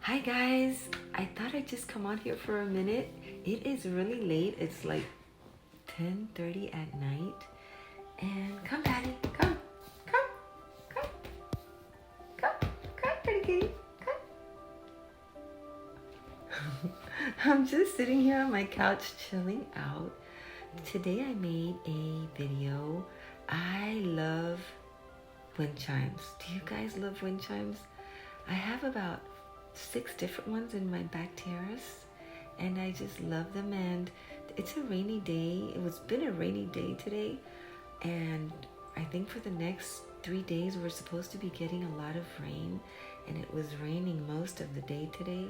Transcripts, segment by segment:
Hi guys, I thought I'd just come on here for a minute. It is really late. It's like 10:30 at night. And come Patty, come, come, come, come, pretty kitty, come. I'm just sitting here on my couch chilling out. Today I made a video. I love wind chimes. Do you guys love wind chimes? I have about 6 different ones in my back terrace and I just love them. And it's a rainy day. It's been a rainy day today, and I think for the next 3 days we're supposed to be getting a lot of rain, and it was raining most of the day today.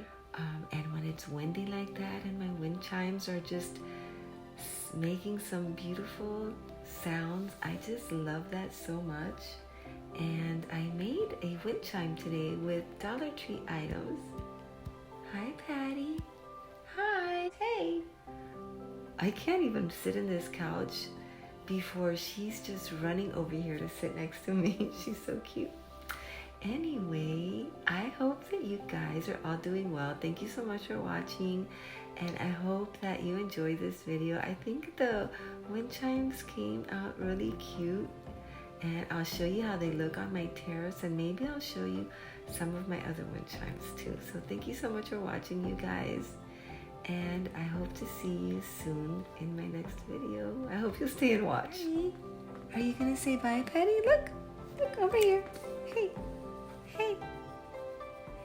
And when it's windy like that and my wind chimes are just making some beautiful sounds, I just love that so much. And I made a wind chime today with Dollar Tree items. Hi, Patty. Hi. Hey. I can't even sit in this couch before she's just running over here to sit next to me. She's so cute. Anyway, I hope that you guys are all doing well. Thank you so much for watching, and I hope that you enjoyed this video. I think the wind chimes came out really cute, and I'll show you how they look on my terrace, and maybe I'll show you some of my other wind chimes too. So thank you so much for watching, you guys, and I hope to see you soon in my next video. I hope you'll stay and watch. Are you gonna say bye, Patty? Look over here. Hey, hey,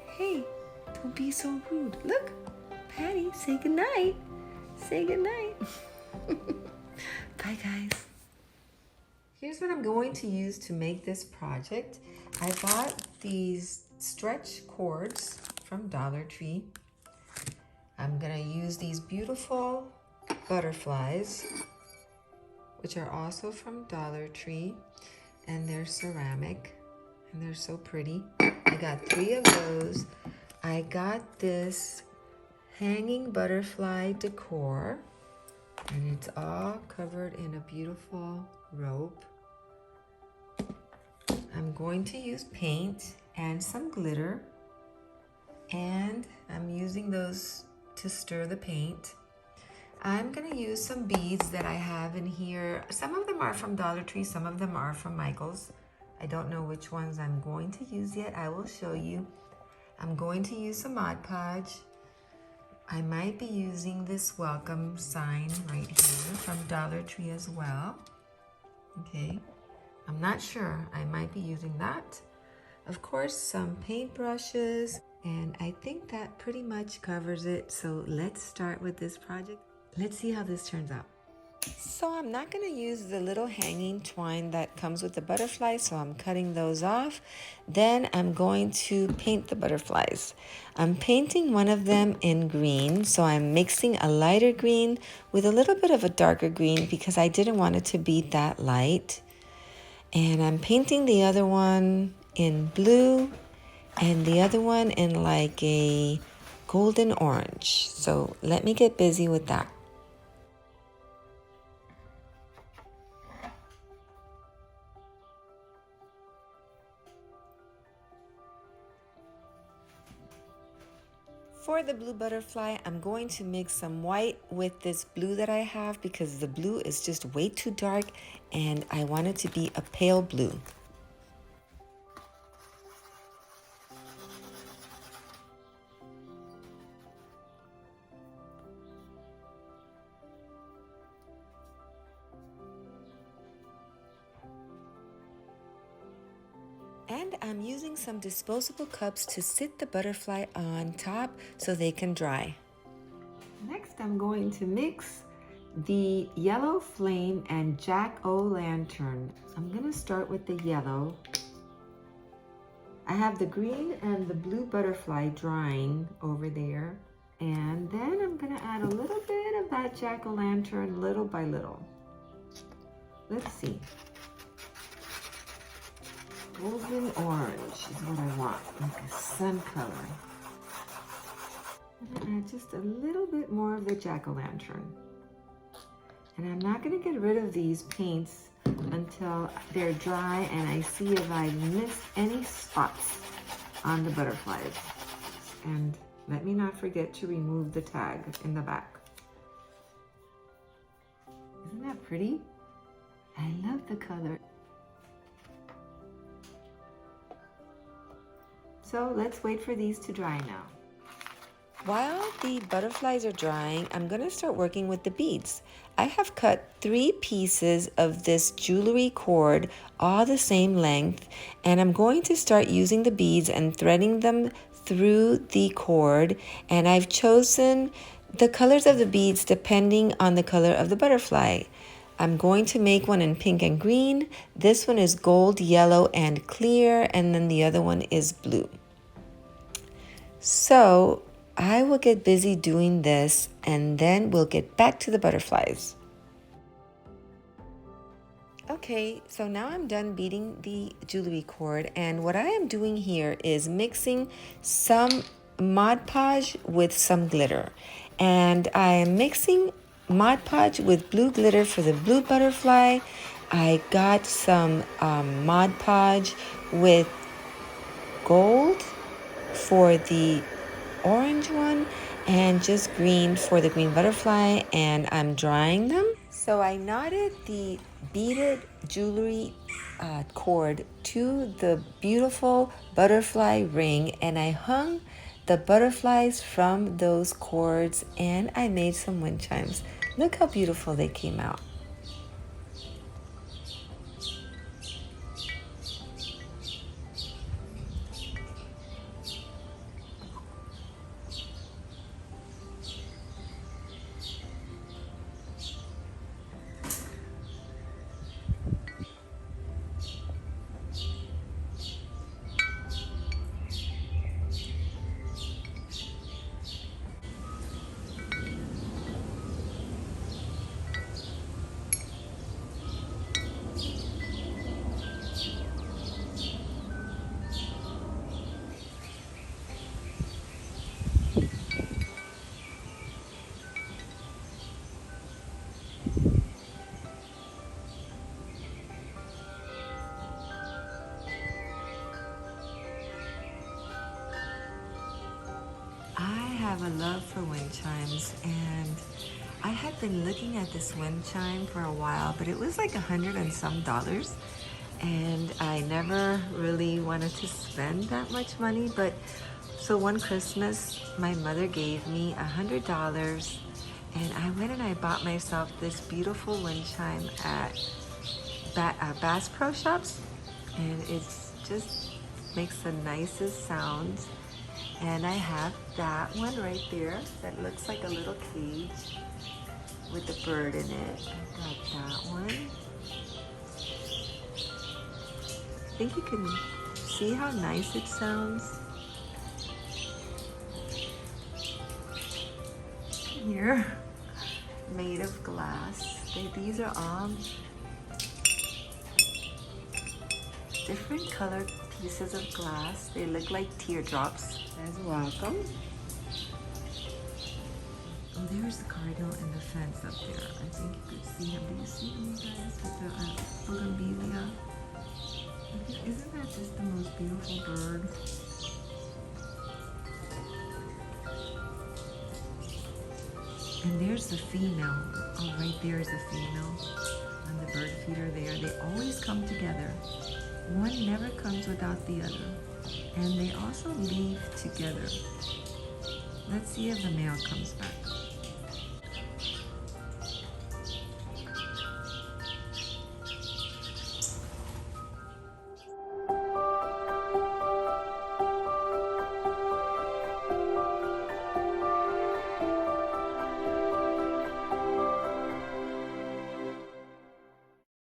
hey, don't be so rude. Look, Patty, say goodnight. Say goodnight. Bye, guys. Here's what I'm going to use to make this project. I bought these stretch cords from Dollar Tree. I'm gonna use these beautiful butterflies, which are also from Dollar Tree, and they're ceramic, and they're so pretty. I got 3 of those. I got this hanging butterfly decor, and it's all covered in a beautiful rope. I'm going to use paint and some glitter, and I'm using those to stir the paint. I'm gonna use some beads that I have in here. Some of them are from Dollar Tree, some of them are from Michael's. I don't know which ones I'm going to use yet. I will show you. I'm going to use some Mod Podge. I might be using this welcome sign right here from Dollar Tree as well. Okay, I'm not sure. I might be using that. Of course, some paintbrushes, and I think that pretty much covers it. So let's start with this project. Let's see how this turns out. So I'm not going to use the little hanging twine that comes with the butterfly, so I'm cutting those off. Then I'm going to paint the butterflies. I'm painting one of them in green, so I'm mixing a lighter green with a little bit of a darker green because I didn't want it to be that light. And I'm painting the other one in blue and the other one in like a golden orange. So let me get busy with that. For the blue butterfly, I'm going to mix some white with this blue that I have because the blue is just way too dark and I want it to be a pale blue. And I'm using some disposable cups to sit the butterfly on top so they can dry. Next, I'm going to mix the yellow flame and jack-o'-lantern. I'm going to start with the yellow. I have the green and the blue butterfly drying over there. And then I'm going to add a little bit of that jack-o'-lantern little by little. Let's see. Golden orange is what I want, like a sun color. I'm gonna add just a little bit more of the jack-o'-lantern. And I'm not gonna get rid of these paints until they're dry and I see if I missed any spots on the butterflies. And let me not forget to remove the tag in the back. Isn't that pretty? I love the color. So let's wait for these to dry now. While the butterflies are drying, I'm going to start working with the beads. I have cut 3 pieces of this jewelry cord, all the same length, and I'm going to start using the beads and threading them through the cord. And I've chosen the colors of the beads depending on the color of the butterfly. I'm going to make one in pink and green. This one is gold, yellow, and clear, and then the other one is blue. So I will get busy doing this and then we'll get back to the butterflies. Okay, so now I'm done beading the jewelry cord, and what I am doing here is mixing some Mod Podge with some glitter. And I am mixing Mod Podge with blue glitter for the blue butterfly. I got some Mod Podge with gold for the orange one and just green for the green butterfly, and I'm drying them. So I knotted the beaded jewelry cord to the beautiful butterfly ring, and I hung the butterflies from those cords, and I made some wind chimes. Look how beautiful they came out. I have a love for wind chimes, and I had been looking at this wind chime for a while, but it was like $100 and some, and I never really wanted to spend that much money. But so one Christmas, my mother gave me $100, and I went and I bought myself this beautiful wind chime at Bass Pro Shops, and it's just makes the nicest sounds. And I have that one right there that looks like a little cage with a bird in it. I got that one. I think you can see how nice it sounds. Here, made of glass. These are all different colored pieces of glass. They look like teardrops. As welcome. Oh, there's the cardinal and the fence up there. I think you could see him. Do you see him, you guys, with the bougainvillea? Isn't that just the most beautiful bird? And there's the female. Oh, right there is the female. And the bird feeder there. They always come together. One never comes without the other. And they also leave together. Let's see if the male comes back.